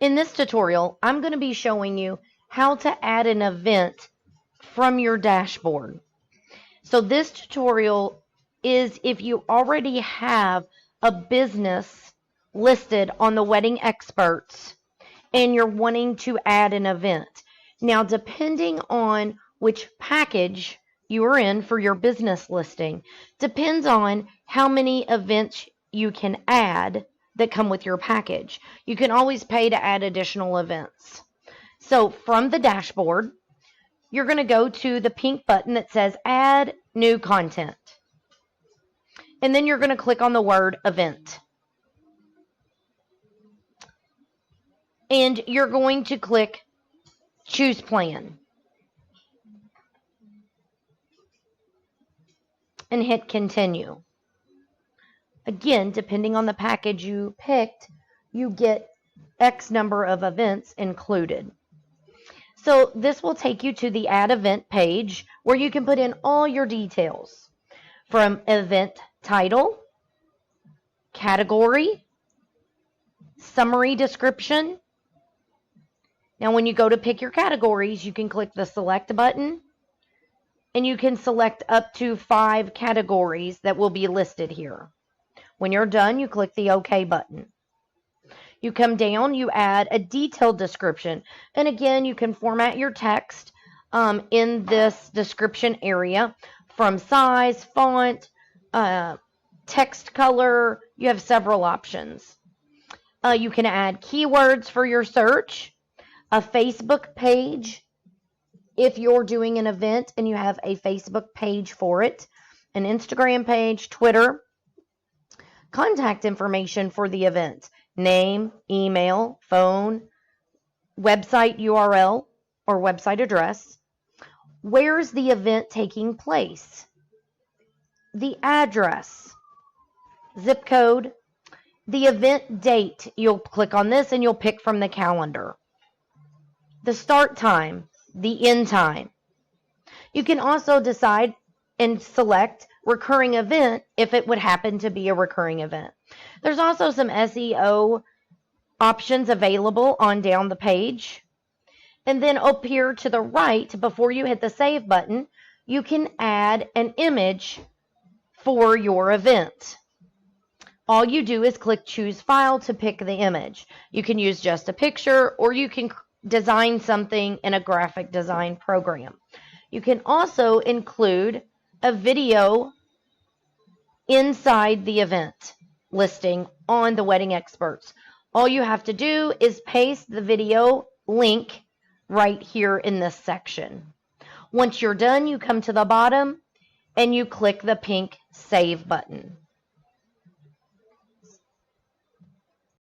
In this tutorial, I'm going to be showing you how to add an event from your dashboard. So this tutorial is if you already have a business listed on the Wedding Experts and you're wanting to add an event. Now, depending on which package you are in for your business listing, depends on how many events you can add that come with your package. You can always pay to add additional events. So from the dashboard, you're going to go to the pink button that says Add New Content. And then you're going to click on the word Event. And you're going to click Choose Plan. And hit Continue. Again, depending on the package you picked, you get X number of events included. So this will take you to the Add Event page where you can put in all your details from event title, category, summary description. Now when you go to pick your categories, you can click the Select button and you can select up to 5 categories that will be listed here. When you're done, you click the OK button. You come down, you add a detailed description. And again, you can format your text in this description area from size, font, text color. You have several options. You can add keywords for your search, a Facebook page if you're doing an event and you have a Facebook page for it, an Instagram page, Twitter, contact information for the event, name, email, phone, website URL or website address, where's the event taking place, the address, zip code, the event date. You'll click on this and you'll pick from the calendar, the start time, the end time. You can also decide and select recurring event if it would happen to be a recurring event. There's also some SEO options available on down the page. And then up here to the right, before you hit the Save button, you can add an image for your event. All you do is click Choose File to pick the image. You can use just a picture or you can design something in a graphic design program. You can also include a video inside the event listing on the Wedding Experts. All you have to do is paste the video link right here in this section. Once you're done, you come to the bottom and you click the pink Save button.